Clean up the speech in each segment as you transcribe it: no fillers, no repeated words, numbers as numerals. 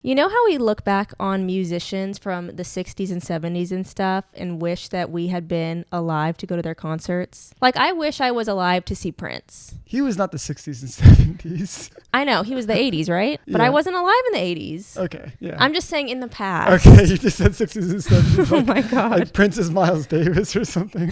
You know how we look back on musicians from the 60s and 70s and stuff and wish that we had been alive to go to their concerts? Like, I wish I was alive to see Prince. He was not the 60s and 70s. I know, he was the 80s, right? But Yeah. I wasn't alive in the 80s. Okay, yeah. I'm just saying in the past. Okay, you just said 60s and 70s. Oh my God. Like Prince is Miles Davis or something.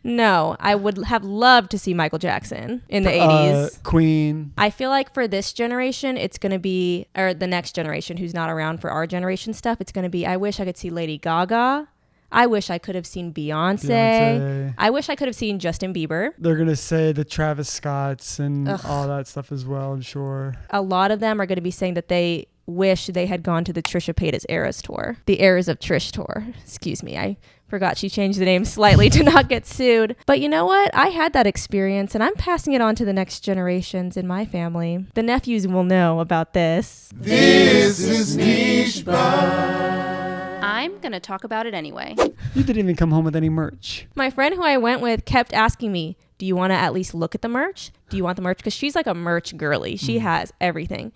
No, I would have loved to see Michael Jackson in the 80s. Queen. I feel like for this generation, it's going to be, or the next generation who's not around for our generation stuff, it's going to be, I wish I could see Lady Gaga. I wish I could have seen Beyonce. I wish I could have seen Justin Bieber. They're going to say the Travis Scotts and all that stuff as well, I'm sure. A lot of them are going to be saying that they wish they had gone to the Trisha Paytas Eras tour. The Eras of Trish tour. Excuse me. I forgot she changed the name slightly to not get sued. But you know what? I had that experience and I'm passing it on to the next generations in my family. The nephews will know about this. This is Niche Bar. I'm going to talk about it anyway. You didn't even come home with any merch. My friend who I went with kept asking me, do you want to at least look at the merch? Do you want the merch? Because she's like a merch girly. She has everything.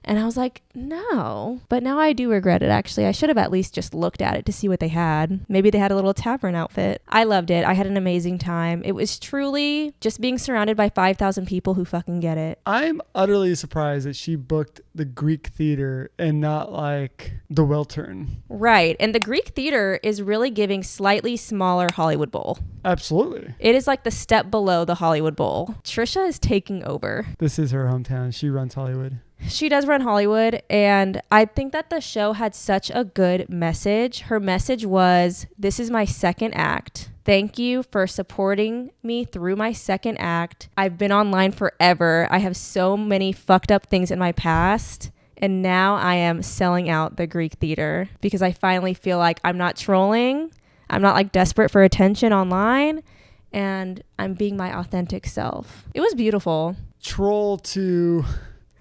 And I was like, no. But now I do regret it, actually. I should have at least just looked at it to see what they had. Maybe they had a little tavern outfit. I loved it. I had an amazing time. It was truly just being surrounded by 5,000 people who fucking get it. I'm utterly surprised that she booked the Greek theater and not like the Weltern. Right. And the Greek theater is really giving slightly smaller Hollywood Bowl. Absolutely. It is like the step below the Hollywood Bowl. Trisha is taking over. This is her hometown. She runs Hollywood. She does run Hollywood, and I think that the show had such a good message. Her message was, this is my second act. Thank you for supporting me through my second act. I've been online forever. I have so many fucked up things in my past, and now I am selling out the Greek theater because I finally feel like I'm not trolling. I'm not like desperate for attention online, and I'm being my authentic self. It was beautiful. Troll to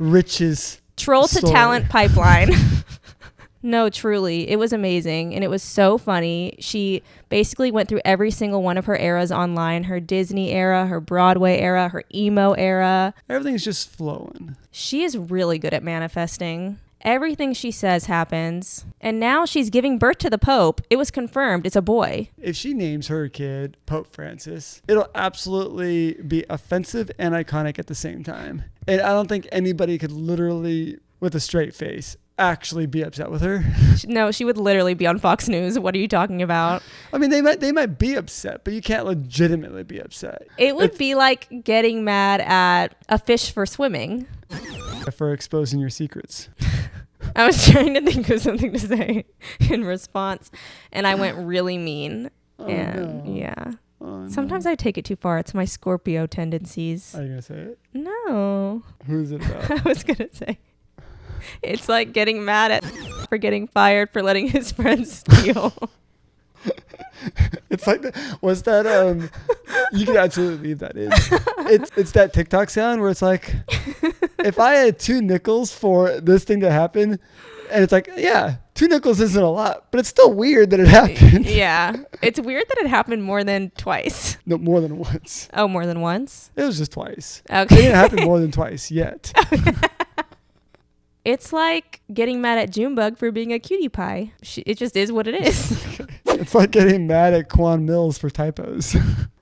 riches. Troll to story. talent pipeline. No, truly. It was amazing. And it was so funny. She basically went through every single one of her eras online. Her Disney era, her Broadway era, her emo era. Everything's just flowing. She is really good at manifesting. Everything she says happens. And now she's giving birth to the Pope. It was confirmed. It's a boy. If she names her kid Pope Francis, it'll absolutely be offensive and iconic at the same time. And I don't think anybody could literally, with a straight face, actually be upset with her. No, she would literally be on Fox News. What are you talking about? I mean, they might be upset, but you can't legitimately be upset. It would be like getting mad at a fish for swimming. For exposing your secrets. I was trying to think of something to say in response, and I went really mean. Yeah. Oh, Sometimes I take it too far. It's my Scorpio tendencies. Are you going to say it? No. Who's it about? I was going to say. It's like getting mad at for getting fired for letting his friends steal. It's like, was that, you can absolutely leave that in. It's that TikTok sound where it's like, if I had 2 nickels for this thing to happen, and it's like, yeah, 2 nickels isn't a lot, but it's still weird that it happened. Yeah. It's weird that it happened more than twice. No, more than once. Oh, more than once? It was just twice. Okay. It didn't happen more than twice yet. It's like getting mad at Junebug for being a cutie pie. It just is what it is. It's like getting mad at Quan Mills for typos.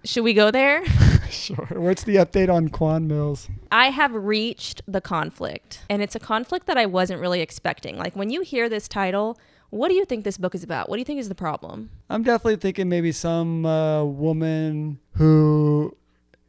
Should we go there? Sure. What's the update on Quan Mills? I have reached the conflict, and it's a conflict that I wasn't really expecting. Like, when you hear this title, what do you think this book is about? What do you think is the problem? I'm definitely thinking maybe some woman who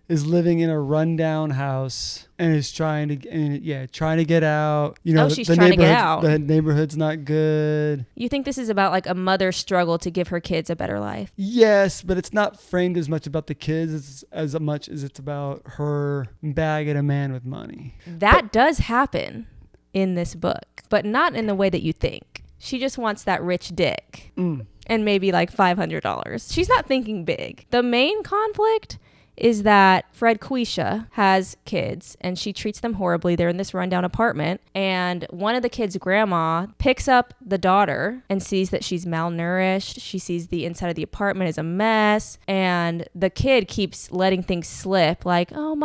is living in a rundown house and is trying to get out. You know, she's trying to get out. The neighborhood's not good. You think this is about like a mother's struggle to give her kids a better life? Yes, but it's not framed as much about the kids as much as it's about her bagging a man with money. That does happen in this book, but not in the way that you think. She just wants that rich dick and maybe like $500. She's not thinking big. The main conflict is that Fred Quisha has kids and she treats them horribly. They're in this rundown apartment, and one of the kids' grandma picks up the daughter and sees that she's malnourished. She sees the inside of the apartment is a mess, and the kid keeps letting things slip, like, oh,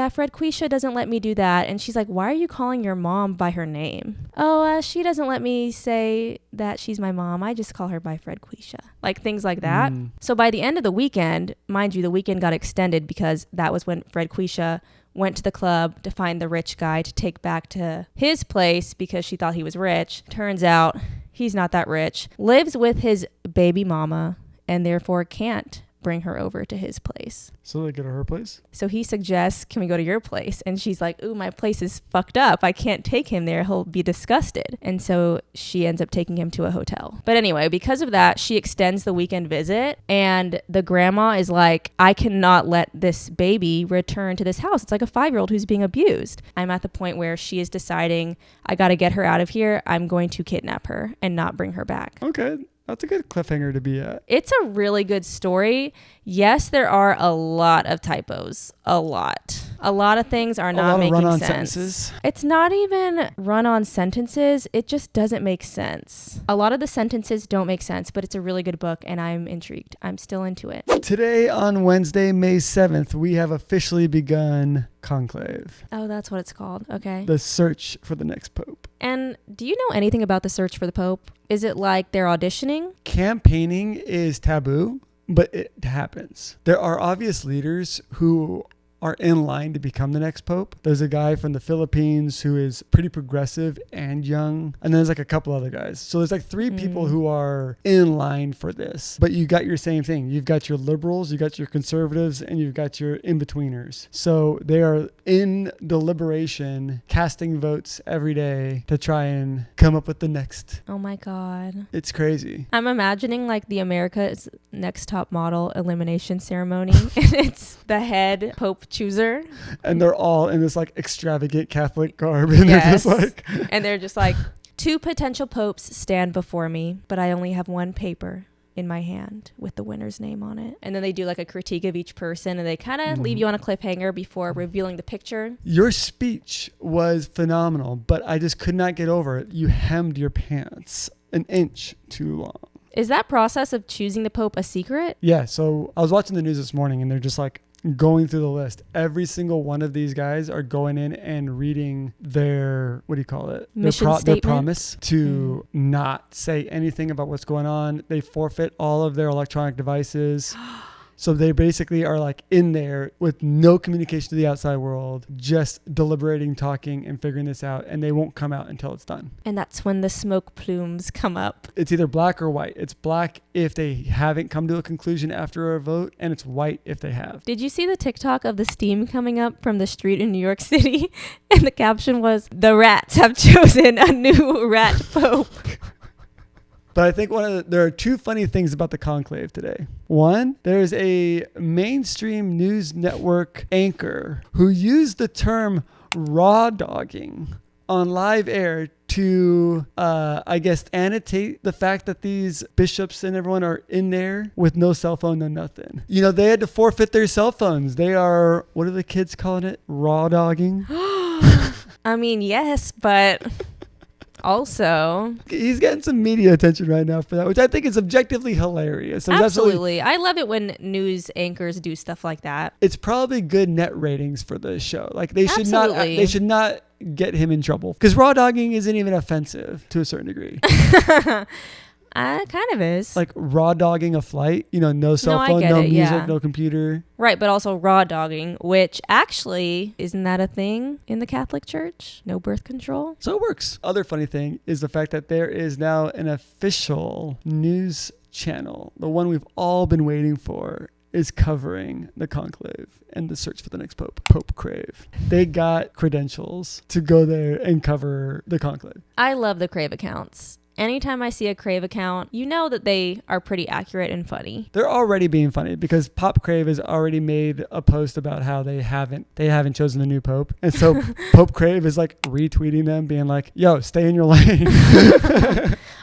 Fred Quisha doesn't let me do that. And she's like, why are you calling your mom by her name? Oh, she doesn't let me say that she's my mom. I just call her by Fred Quisha. Like things like that. So by the end of the weekend, mind you, the weekend got extended because that was when Fred Quisha went to the club to find the rich guy to take back to his place because she thought he was rich. Turns out he's not that rich. Lives with his baby mama and therefore can't bring her over to his place. So they go to her place? So he suggests, can we go to your place? And she's like, ooh, my place is fucked up. I can't take him there. He'll be disgusted. And so she ends up taking him to a hotel. But anyway, because of that, she extends the weekend visit. And the grandma is like, I cannot let this baby return to this house. It's like a 5-year-old who's being abused. I'm at the point where she is deciding, I got to get her out of here. I'm going to kidnap her and not bring her back. Okay. That's a good cliffhanger to be at. It's a really good story. Yes, there are a lot of typos. A lot. A lot of things are not making run-on sense. Sentences. It's not even run-on sentences. It just doesn't make sense. A lot of the sentences don't make sense, but it's a really good book, and I'm intrigued. I'm still into it. Today on Wednesday, May 7th, we have officially begun Conclave. Oh, that's what it's called. Okay. The search for the next pope. And do you know anything about the search for the Pope? Is it like they're auditioning? Campaigning is taboo, but it happens. There are obvious leaders who are in line to become the next pope. There's a guy from the Philippines who is pretty progressive and young. And then there's like a couple other guys. So there's like 3 people who are in line for this. But you got your same thing. You've got your liberals, you got your conservatives, and you've got your in-betweeners. So they are in deliberation, casting votes every day to try and come up with the next. Oh my God. It's crazy. I'm imagining like the America's Next Top Model elimination ceremony. And it's the head pope chooser. And they're all in this like extravagant Catholic garb. And they're just like... and they're just like, 2 potential popes stand before me, but I only have one paper in my hand with the winner's name on it. And then they do like a critique of each person, and they kind of leave you on a cliffhanger before revealing the picture. Your speech was phenomenal, but I just could not get over it. You hemmed your pants an inch too long. Is that process of choosing the Pope a secret? Yeah, so I was watching the news this morning, and they're just like going through the list. Every single one of these guys are going in and reading their, what do you call it? Mission their statement? promise to not say anything about what's going on. They forfeit all of their electronic devices. So they basically are like in there with no communication to the outside world, just deliberating, talking, and figuring this out. And they won't come out until it's done. And that's when the smoke plumes come up. It's either black or white. It's black if they haven't come to a conclusion after a vote, and it's white if they have. Did you see the TikTok of the steam coming up from the street in New York City? And the caption was, "The rats have chosen a new rat pope." But I think there are 2 funny things about the conclave today. One, there's a mainstream news network anchor who used the term raw dogging on live air to, I guess, annotate the fact that these bishops and everyone are in there with no cell phone, no nothing. You know, they had to forfeit their cell phones. They are, what are the kids calling it? Raw dogging? I mean, yes, but... also, he's getting some media attention right now for that, which I think is objectively hilarious. So absolutely. I love it when news anchors do stuff like that. It's probably good net ratings for the show. Like they should not get him in trouble, because raw dogging isn't even offensive to a certain degree. Kind of is. Like raw dogging a flight, you know, no cell phone, no music, no computer. Right, but also raw dogging, which actually, isn't that a thing in the Catholic Church? No birth control? So it works. Other funny thing is the fact that there is now an official news channel, the one we've all been waiting for, is covering the conclave and the search for the next pope, Pope Crave. They got credentials to go there and cover the conclave. I love the Crave accounts. Anytime I see a Crave account, you know that they are pretty accurate and funny. They're already being funny because Pop Crave has already made a post about how they haven't chosen a new pope. And so Pope Crave is like retweeting them, being like, yo, stay in your lane.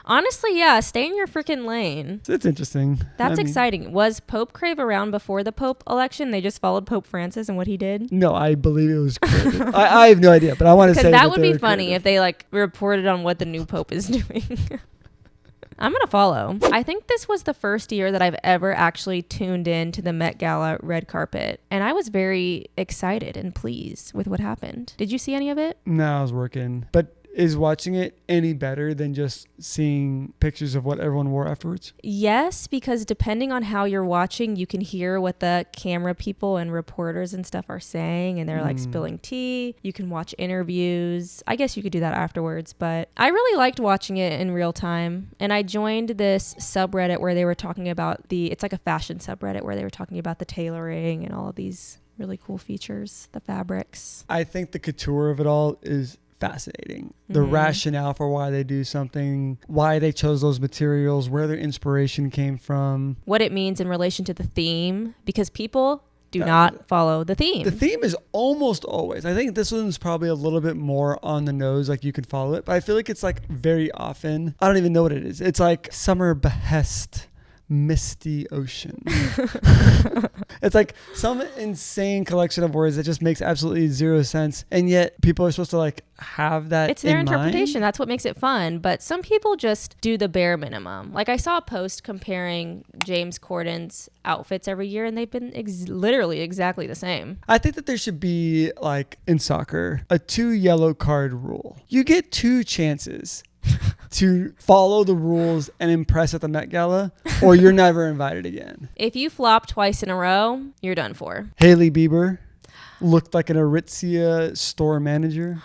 Honestly, yeah, stay in your freaking lane. It's interesting. That's exciting. Was Pope Crave around before the Pope election? They just followed Pope Francis and what he did? No, I believe it was created. I have no idea, but I want to say that would be funny if they like reported on what the new Pope is doing. I'm going to follow. I think this was the first year that I've ever actually tuned in to the Met Gala red carpet. And I was very excited and pleased with what happened. Did you see any of it? No, I was working. But is watching it any better than just seeing pictures of what everyone wore afterwards? Yes, because depending on how you're watching, you can hear what the camera people and reporters and stuff are saying, and they're like spilling tea. You can watch interviews. I guess you could do that afterwards, but I really liked watching it in real time. And I joined this subreddit where they were talking about it's like a fashion subreddit where they were talking about the tailoring and all of these really cool features, the fabrics. I think the couture of it all is fascinating. The rationale for why they do something, why they chose those materials, where their inspiration came from, what it means in relation to the theme, because people do not follow the theme. The theme is almost always, I think this one's probably a little bit more on the nose, like you can follow it, but I feel like it's like very often, I don't even know what it is. It's like summer behest, misty ocean. It's like some insane collection of words that just makes absolutely zero sense, and yet people are supposed to like have that. It's their interpretation. That's what makes it fun. But some people just do the bare minimum. Like I saw a post comparing James Corden's outfits every year, and they've been literally exactly the same. I think that there should be, like in soccer, a 2 yellow card rule. You get 2 chances to follow the rules and impress at the Met Gala, or you're never invited again. If you flop twice in a row, you're done for. Hailey Bieber looked like an Aritzia store manager.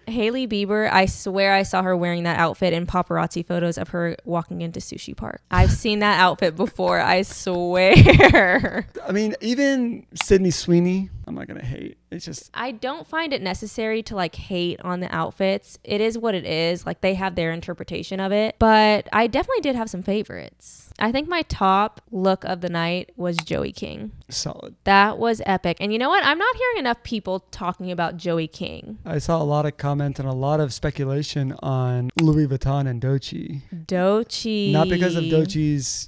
Hailey Bieber, I swear I saw her wearing that outfit in paparazzi photos of her walking into Sushi Park. I've seen that outfit before, I swear. I mean, even Sydney Sweeney, I'm not going to hate. It's just... I don't find it necessary to like hate on the outfits. It is what it is. Like they have their interpretation of it. But I definitely did have some favorites. I think my top look of the night was Joey King. Solid. That was epic. And you know what? I'm not hearing enough people talking about Joey King. I saw a lot of comments and a lot of speculation on Louis Vuitton and doechi. Doechi. Not because of doechi's,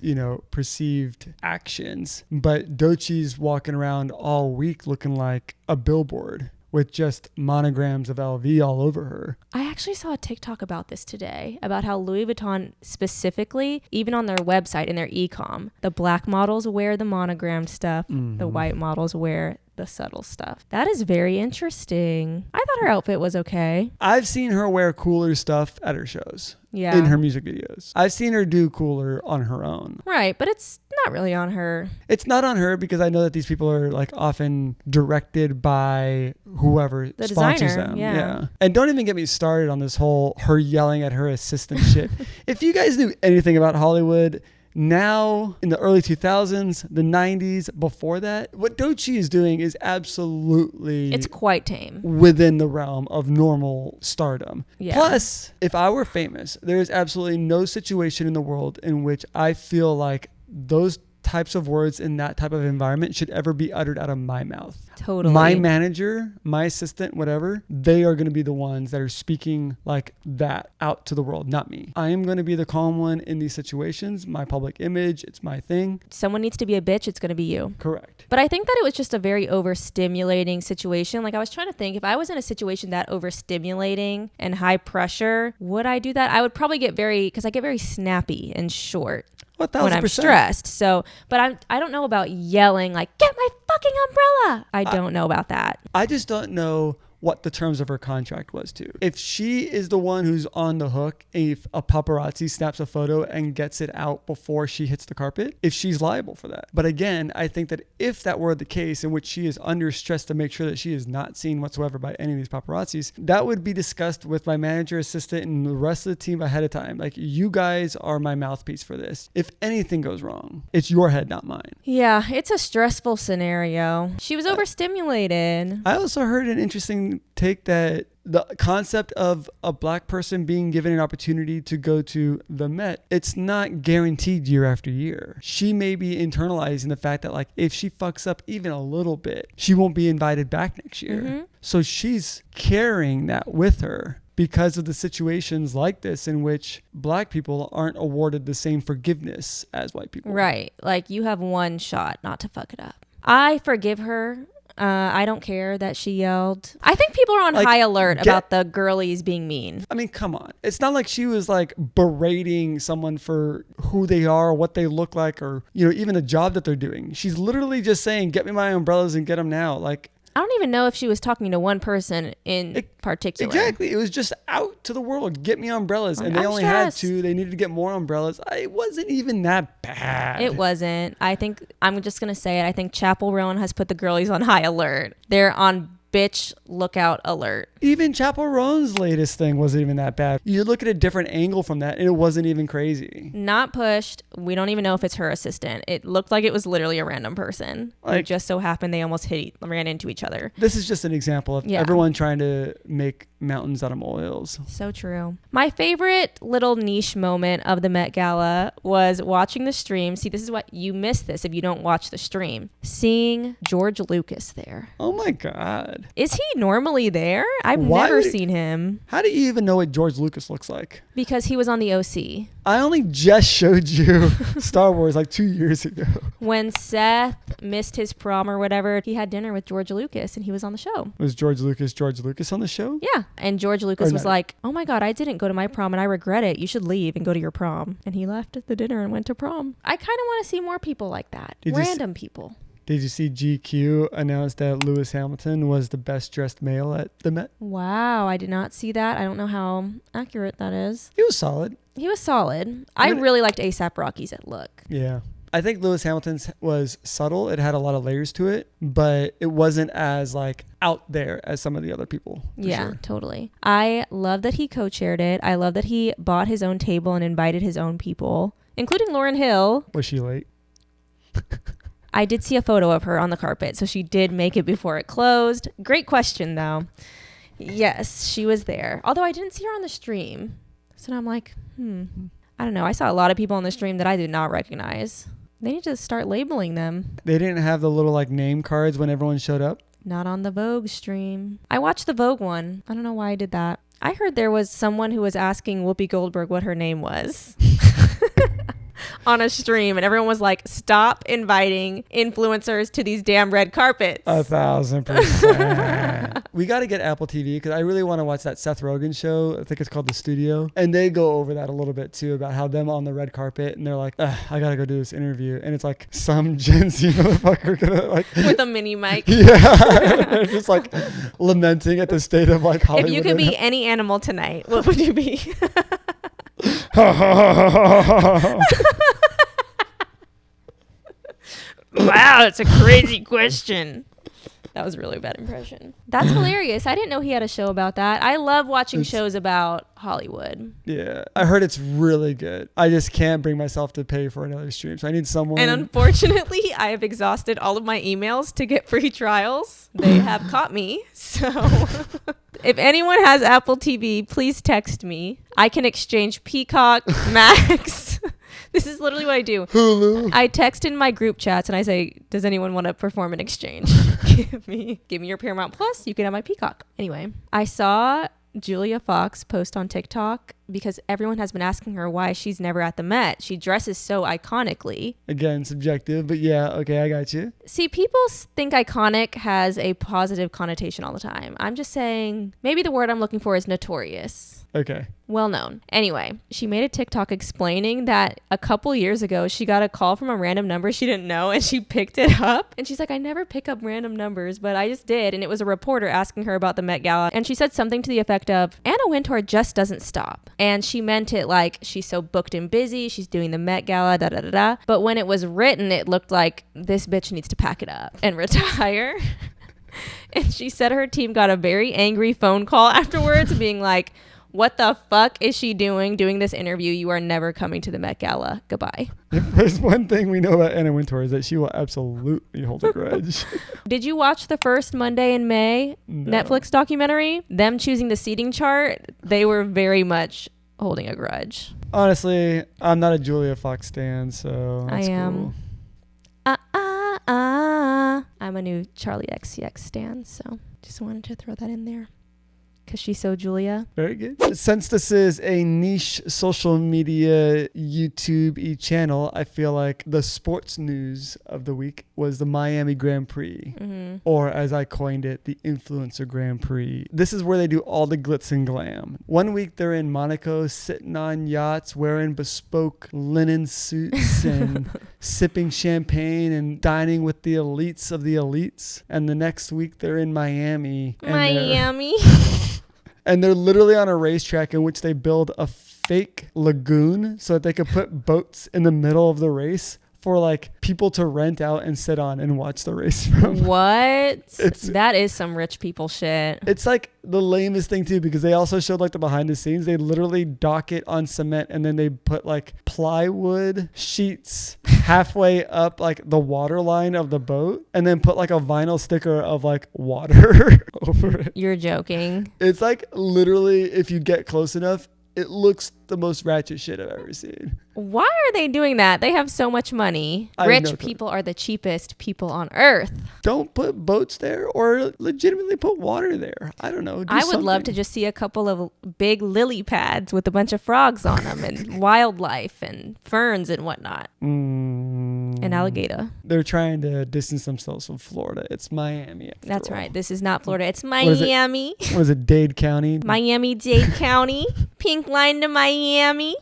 perceived actions, but doechi's walking around all week looking like a billboard with just monograms of LV all over her. I actually saw a TikTok about this today, about how Louis Vuitton specifically, even on their website, in their e-com, the black models wear the monogrammed stuff, the white models wear the subtle stuff. That is very interesting. I thought her outfit was okay. I've seen her wear cooler stuff at her shows. Yeah. In her music videos. I've seen her do cooler on her own. Right, but it's not really on her. It's not on her because I know that these people are like often directed by whoever the sponsors designer, them. Yeah. And don't even get me started on this whole her yelling at her assistant shit. If you guys knew anything about Hollywood, now in the early 2000s, the 90s, before that, what doechi is doing is absolutely... It's quite tame. Within the realm of normal stardom. Yeah. Plus, if I were famous, there is absolutely no situation in the world in which I feel like those types of words in that type of environment should ever be uttered out of my mouth. Totally. My manager, my assistant, whatever, they are going to be the ones that are speaking like that out to the world, not me. I am going to be the calm one in these situations. My public image, it's my thing. Someone needs to be a bitch, it's going to be you. Correct. But I think that it was just a very overstimulating situation. Like I was trying to think, if I was in a situation that overstimulating and high pressure, would I do that? I would probably because I get very snappy and short. When I'm stressed. So, but I don't know about yelling like, get my fucking umbrella. I don't know about that. I just don't know what the terms of her contract was too. If she is the one who's on the hook, if a paparazzi snaps a photo and gets it out before she hits the carpet, if she's liable for that. But again, I think that if that were the case in which she is under stress to make sure that she is not seen whatsoever by any of these paparazzis, that would be discussed with my manager, assistant, and the rest of the team ahead of time. Like, you guys are my mouthpiece for this. If anything goes wrong, it's your head, not mine. Yeah, it's a stressful scenario. She was overstimulated. I also heard an interesting take that the concept of a black person being given an opportunity to go to the Met, it's not guaranteed year after year. She may be internalizing the fact that like if she fucks up even a little bit, she won't be invited back next year. So she's carrying that with her because of the situations like this in which black people aren't awarded the same forgiveness as white people. Right. Like, you have one shot not to fuck it up. I forgive her. I don't care that she yelled. I think people are on high alert about the girlies being mean. I mean, come on. It's not like she was like berating someone for who they are, or what they look like, or, even a job that they're doing. She's literally just saying, get me my umbrellas and get them now. Like, I don't even know if she was talking to one person in particular. Exactly. It was just out to the world. Get me umbrellas. And they only had 2. They needed to get more umbrellas. It wasn't even that bad. It wasn't. I think, I'm just going to say it. I think Chapel Roan has put the girlies on high alert. They're on bitch lookout alert. Even Chapel Roan's latest thing wasn't even that bad. You look at a different angle from that and it wasn't even crazy. Not pushed. We don't even know if it's her assistant. It looked like it was literally a random person. It just so happened they almost ran into each other. This is just an example of everyone trying to make mountains out of molehills. So true. My favorite little niche moment of the Met Gala was watching the stream. See, this is what you miss this if you don't watch the stream. Seeing George Lucas there. Oh my God. Is he normally there? I've never seen him. How do you even know what George Lucas looks like? Because he was on the OC. I only just showed you Star Wars like 2 years ago. When Seth missed his prom or whatever, he had dinner with George Lucas and he was on the show. Was George Lucas on the show? Yeah. And George Lucas was like, oh my God, I didn't go to my prom and I regret it. You should leave and go to your prom. And he left the dinner and went to prom. I kind of want to see more people like that. Random people. Did you see GQ announce that Lewis Hamilton was the best dressed male at the Met? Wow, I did not see that. I don't know how accurate that is. He was solid. I really liked A$AP Rocky's look. Yeah. I think Lewis Hamilton's was subtle. It had a lot of layers to it, but it wasn't as like out there as some of the other people. Yeah, totally. I love that he co-chaired it. I love that he bought his own table and invited his own people, including Lauryn Hill. Was she late? I did see a photo of her on the carpet, so she did make it before it closed. Great question, though. Yes, she was there. Although I didn't see her on the stream. So now I'm like, I don't know. I saw a lot of people on the stream that I did not recognize. They need to start labeling them. They didn't have the little like name cards when everyone showed up? Not on the Vogue stream. I watched the Vogue one. I don't know why I did that. I heard there was someone who was asking Whoopi Goldberg what her name was. On a stream, and everyone was like, stop inviting influencers to these damn red carpets. 1,000%. We got to get Apple TV because I really want to watch that Seth Rogen show. I think it's called The Studio, and they go over that a little bit too about how them on the red carpet and they're like, I gotta go do this interview, and it's like some Gen Z motherfucker gonna like with a mini mic. Yeah. They're just like lamenting at the state of like Hollywood. If you could be any animal tonight, what would you be? Wow, that's a crazy question. That was a really bad impression. That's hilarious. I didn't know he had a show about that. I love watching shows about Hollywood. Yeah. I heard it's really good. I just can't bring myself to pay for another stream. So I need someone. And unfortunately, I have exhausted all of my emails to get free trials. They have caught me. So if anyone has Apple TV, please text me. I can exchange Peacock, Max. This is literally what I do. Hulu. I text in my group chats and I say, does anyone want to perform an exchange? Give me your Paramount Plus. You can have my Peacock. Anyway, I saw Julia Fox post on TikTok because everyone has been asking her why she's never at the Met. She dresses so iconically. Again, subjective, but yeah, okay, I got you. See, people think iconic has a positive connotation all the time. I'm just saying maybe the word I'm looking for is notorious. Okay. Well known. Anyway, she made a TikTok explaining that a couple years ago, she got a call from a random number she didn't know and she picked it up. And she's like, I never pick up random numbers, but I just did. And it was a reporter asking her about the Met Gala. And she said something to the effect of, Anna Wintour just doesn't stop. And she meant it like she's so booked and busy. She's doing the Met Gala, da da da da. But when it was written, it looked like this bitch needs to pack it up and retire. And she said her team got a very angry phone call afterwards being like, what the fuck is she doing this interview? You are never coming to the Met Gala. Goodbye. If there's one thing we know about Anna Wintour is that she will absolutely hold a grudge. Did you watch the first Monday in May Netflix documentary? Them choosing the seating chart, they were very much holding a grudge. Honestly, I'm not a Julia Fox stan, so that's I am. Cool. I'm a new Charlie XCX stan, so just wanted to throw that in there. because she's so Julia. Very good. Since this is a niche social media YouTube-y channel, I feel like the sports news of the week was the Miami Grand Prix, or as I coined it, the Influencer Grand Prix. This is where they do all the glitz and glam. One week they're in Monaco, sitting on yachts, wearing bespoke linen suits and sipping champagne and dining with the elites of the elites. And the next week they're in Miami. And they're literally on a racetrack in which they build a fake lagoon so that they could put boats in the middle of the race for like people to rent out and sit on and watch the race from. What? That is some rich people shit. It's like the lamest thing too, because they also showed like the behind the scenes. They literally dock it on cement and then they put like plywood sheets halfway up like the water line of the boat and then put like a vinyl sticker of like water over it. You're joking. It's like literally, if you get close enough, it looks the most ratchet shit I've ever seen. Why are they doing that? They have so much money. Rich people are the cheapest people on earth. Don't put boats there or legitimately put water there. I don't know. I would love to just see a couple of big lily pads with a bunch of frogs on them and wildlife and ferns and whatnot. An alligator. They're trying to distance themselves from Florida. It's Miami. That's right. This is not Florida. It's Miami. What is it? Dade County? Miami-Dade County. Pink line to Miami.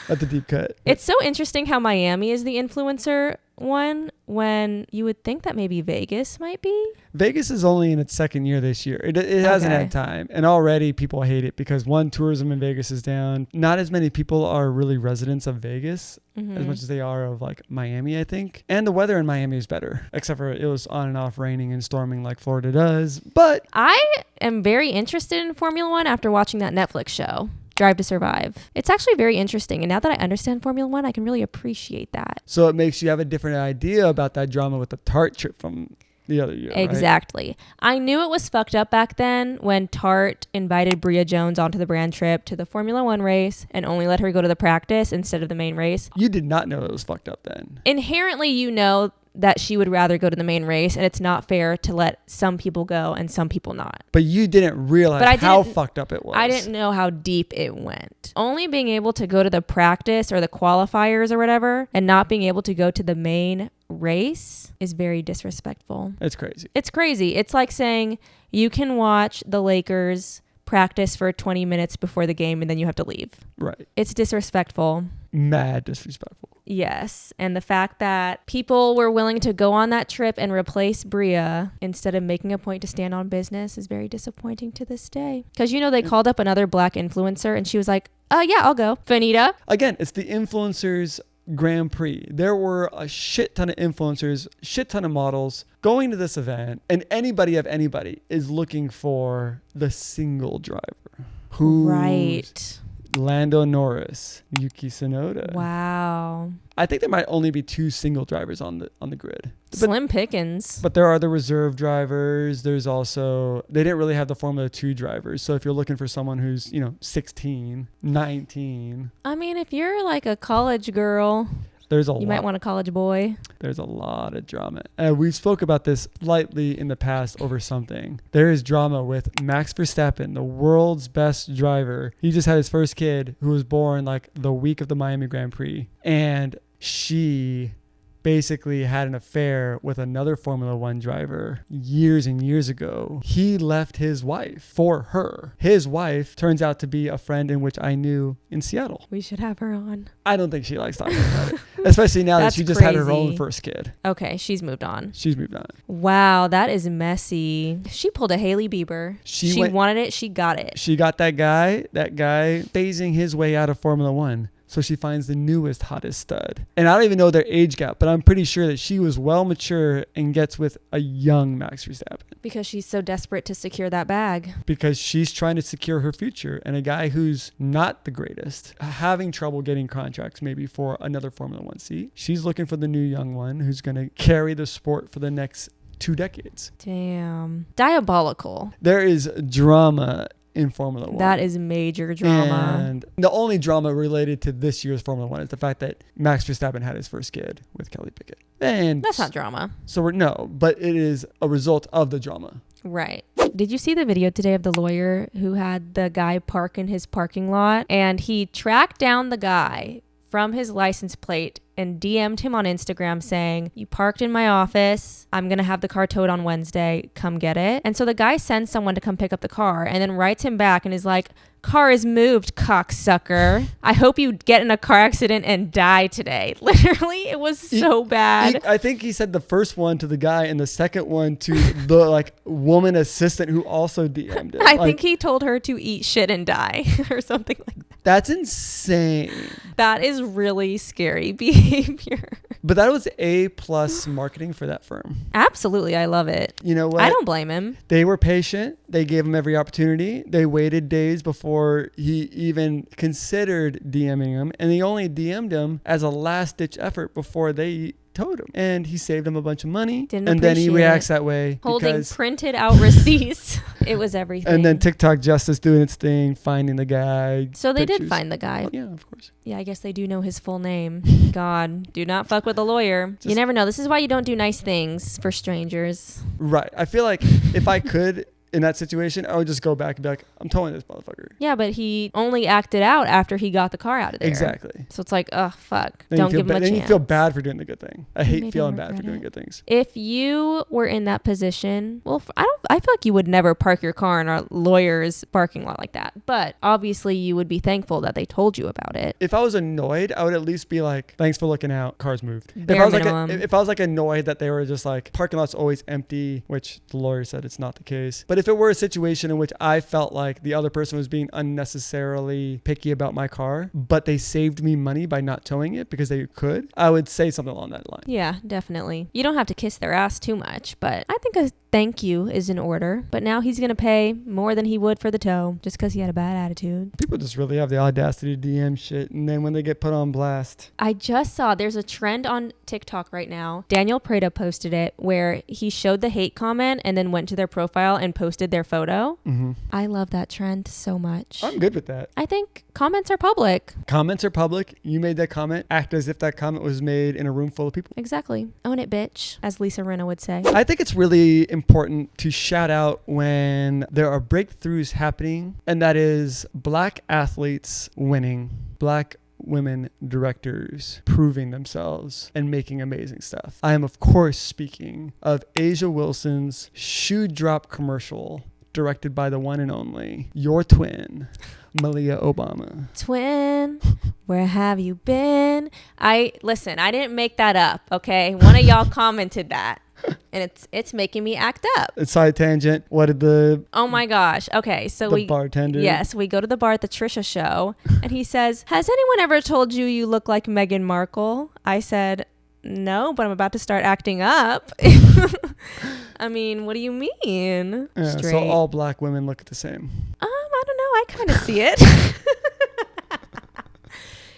At the deep cut. It's so interesting how Miami is the influencer one when you would think that maybe Vegas might be. Vegas is only in its second year this year. It hasn't had time. And already people hate it because one, tourism in Vegas is down. Not as many people are really residents of Vegas as much as they are of like Miami, I think. And the weather in Miami is better, except for it was on and off raining and storming like Florida does. But I am very interested in Formula One after watching that Netflix show, Drive to Survive. It's actually very interesting. And now that I understand Formula One, I can really appreciate that. So it makes you have a different idea about that drama with the Tarte trip from the other year. Exactly. Right? I knew it was fucked up back then when Tarte invited Bria Jones onto the brand trip to the Formula One race and only let her go to the practice instead of the main race. You did not know it was fucked up then. Inherently, you know that she would rather go to the main race, and it's not fair to let some people go and some people not. But you didn't realize how fucked up it was. I didn't know how deep it went. Only being able to go to the practice or the qualifiers or whatever and not being able to go to the main race is very disrespectful. It's crazy. It's crazy. It's like saying you can watch the Lakers practice for 20 minutes before the game and then you have to leave. Right. It's disrespectful. Mad disrespectful. Yes. And the fact that people were willing to go on that trip and replace Bria instead of making a point to stand on business is very disappointing to this day. Because, you know, they called up another black influencer and she was like, yeah, I'll go. Fanita. Again, it's the influencers Grand Prix. There were a shit ton of influencers, shit ton of models going to this event, and anybody is looking for the single driver. Right. Lando Norris, Yuki Tsunoda. Wow. I think there might only be 2 single drivers on the grid. Slim pickings. But there are the reserve drivers. There's also, they didn't really have the Formula 2 drivers. So if you're looking for someone who's, 16, 19. I mean, if you're like a college girl, you might want a college boy. There's a lot of drama. We spoke about this lightly in the past over something. There is drama with Max Verstappen, the world's best driver. He just had his first kid who was born like the week of the Miami Grand Prix. And she basically had an affair with another Formula One driver years and years ago. He left his wife for her. His wife turns out to be a friend in which I knew in Seattle. We should have her on. I don't think she likes talking about it, especially now that she just had her own first kid. Okay, she's moved on. Wow, that is messy. She pulled a Hailey Bieber. She wanted it, she got it. She got that guy phasing his way out of Formula One. So she finds the newest, hottest stud. And I don't even know their age gap, but I'm pretty sure that she was well mature and gets with a young Max Verstappen. Because she's so desperate to secure that bag. Because she's trying to secure her future. And a guy who's not the greatest, having trouble getting contracts maybe for another Formula One seat. She's looking for the new young one who's going to carry the sport for the next 2 decades. Damn. Diabolical. There is drama in Formula One. That is major drama. And the only drama related to this year's Formula One is the fact that Max Verstappen had his first kid with Kelly Pickett. And that's not drama. So but it is a result of the drama. Right. Did you see the video today of the lawyer who had the guy park in his parking lot, and he tracked down the guy from his license plate and DM'd him on Instagram saying, "You parked in my office. I'm going to have the car towed on Wednesday. Come get it." And so the guy sends someone to come pick up the car and then writes him back and is like, "Car is moved, cocksucker. I hope you get in a car accident and die today." Literally, it was so bad. I think he said the first one to the guy and the second one to the like woman assistant who also DM'd him. I think he told her to eat shit and die or something like that. That's insane. That is really scary behavior. But that was A+ marketing for that firm. Absolutely. I love it. You know what? I don't blame him. They were patient. They gave him every opportunity. They waited days before he even considered DMing him. And they only DM'd him as a last ditch effort before they towed him. And he saved him a bunch of money. And then he reacts that way. Holding printed out receipts. It was everything. And then TikTok justice doing its thing, finding the guy. So they did find the guy. Yeah, of course. Yeah, I guess they do know his full name. God, do not fuck with a lawyer. You never know. This is why you don't do nice things for strangers. Right. I feel like if I could, in that situation, I would just go back and be like, I'm towing this motherfucker. Yeah, but he only acted out after he got the car out of there. Exactly. So it's like, oh, fuck. Then don't give him a chance. Then you feel bad for doing the good thing. I hate feeling bad for doing good things. If you were in that position, well, I feel like you would never park your car in a lawyer's parking lot like that. But obviously you would be thankful that they told you about it. If I was annoyed, I would at least be like, thanks for looking out. Car's moved. Bare minimum. If I was like annoyed that they were just like, parking lot's always empty, which the lawyer said it's not the case. But if it were a situation in which I felt like the other person was being unnecessarily picky about my car, but they saved me money by not towing it because they could, I would say something along that line. Yeah, definitely. You don't have to kiss their ass too much, but I think a thank you is in order. But now he's going to pay more than he would for the tow just because he had a bad attitude. People just really have the audacity to DM shit, and then when they get put on blast. I just saw there's a trend on TikTok right now. Daniel Prada posted it where he showed the hate comment and then went to their profile and posted their photo. Mm-hmm. I love that trend so much. I'm good with that. I think comments are public. Comments are public. You made that comment. Act as if that comment was made in a room full of people. Exactly. Own it, bitch, as Lisa Rinna would say. I think it's really important to shout out when there are breakthroughs happening, and that is Black athletes winning, Black women directors proving themselves and making amazing stuff. I am, of course, speaking of Asia Wilson's shoe drop commercial directed by the one and only, your twin, Malia Obama. Twin, where have you been? Listen, I didn't make that up, okay? One of y'all commented that. And it's making me act up. Side tangent. What did the... Oh my gosh. Okay, so the bartender... Yes, we go to the bar at the Trisha show. And he says, "Has anyone ever told you you look like Meghan Markle?" I said, "No, but I'm about to start acting up." I mean, what do you mean? Yeah, so all Black women look the same. I don't know. I kind of see it.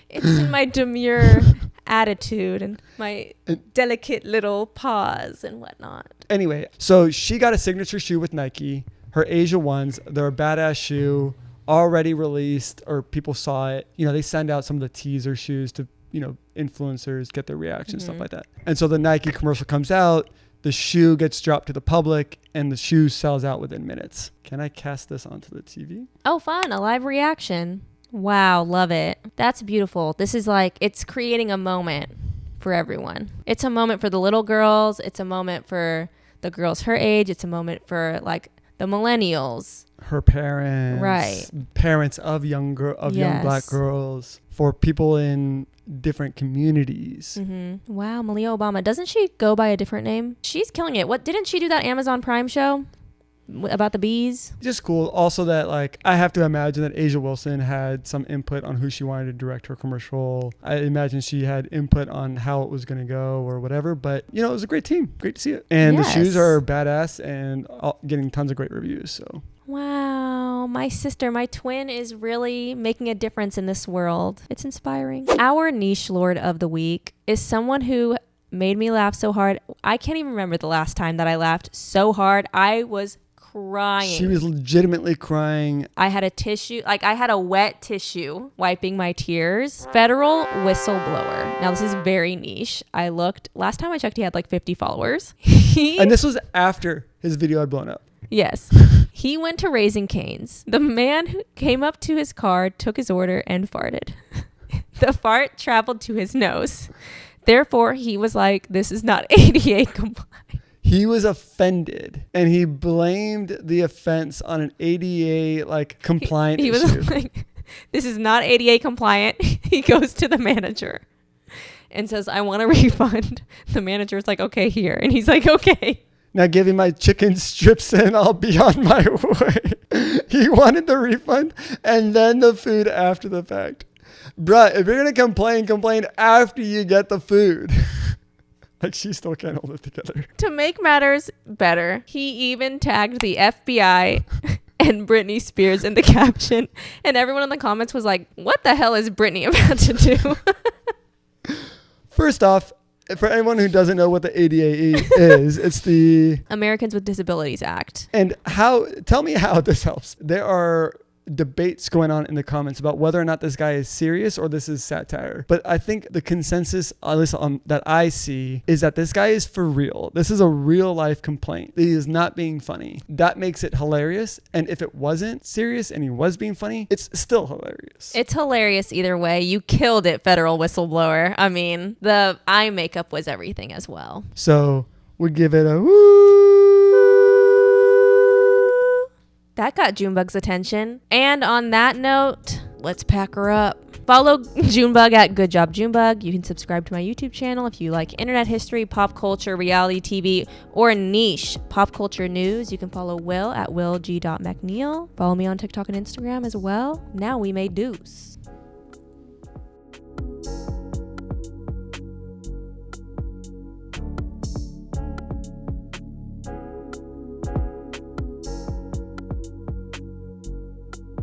It's in my demure attitude and my delicate little pause and whatnot. Anyway, so she got a signature shoe with Nike. Her Asia ones, they're a badass shoe, already released, or people saw it. You know, they send out some of the teaser shoes to, you know, influencers, get their reaction, stuff like that. And so the Nike commercial comes out, the shoe gets dropped to the public, and the shoe sells out within minutes. Can I cast this onto the TV? Oh, fun. A live reaction. Wow, love it. That's beautiful. This is like, it's creating a moment for everyone. It's a moment for the little girls. It's a moment for the girls her age. It's a moment for like the millennials. Her parents. Right. Parents of young Black girls. For people in different communities. Mm-hmm. Wow, Malia Obama. Doesn't she go by a different name? She's killing it. What, didn't she do that Amazon Prime show about the bees? Just cool. Also that, like, I have to imagine that Asia Wilson had some input on who she wanted to direct her commercial. I imagine she had input on how it was going to go or whatever, but you know, it was a great team. Great to see it. And the shoes are badass and getting tons of great reviews. So wow, my sister, my twin is really making a difference in this world. It's inspiring. Our nichelord of the week is someone who made me laugh so hard. I can't even remember the last time that I laughed so hard. I was crying. She was legitimately crying. I had a tissue, like I had a wet tissue wiping my tears. Federal whistleblower. Now this is very niche. I looked, last time I checked, he had like 50 followers. And this was after his video had blown up. Yes. He went to Raising Cane's. The man who came up to his car, took his order, and farted. The fart traveled to his nose. Therefore, he was like, this is not ADA compliant. He was offended, and he blamed the offense on an ADA compliant he issue. was like, this is not ADA compliant. He goes to the manager and says, I want a refund. The manager's like, okay, here. And he's like, okay. Now give me my chicken strips and I'll be on my way. He wanted the refund and then the food after the fact. Bruh, if you're going to complain after you get the food. She still can't hold it together. To make matters better, he even tagged the FBI and Britney Spears in the caption. And everyone in the comments was like, what the hell is Britney about to do? First off, for anyone who doesn't know what the ADA is, it's the Americans with Disabilities Act. And tell me how this helps. There are debates going on in the comments about whether or not this guy is serious or this is satire. But I think the consensus, at least that I see, is that this guy is for real. This is a real life complaint. He is not being funny. That makes it hilarious. And if it wasn't serious and he was being funny, it's still hilarious. It's hilarious either way. You killed it, federal whistleblower. I mean, the eye makeup was everything as well. So we give it a woo. That got Junebug's attention. And on that note, let's pack her up. Follow Junebug at Good Job Junebug. You can subscribe to my YouTube channel if you like internet history, pop culture, reality TV, or niche pop culture news. You can follow Will at willg.mcneil. Follow me on TikTok and Instagram as well. Now we may deuce.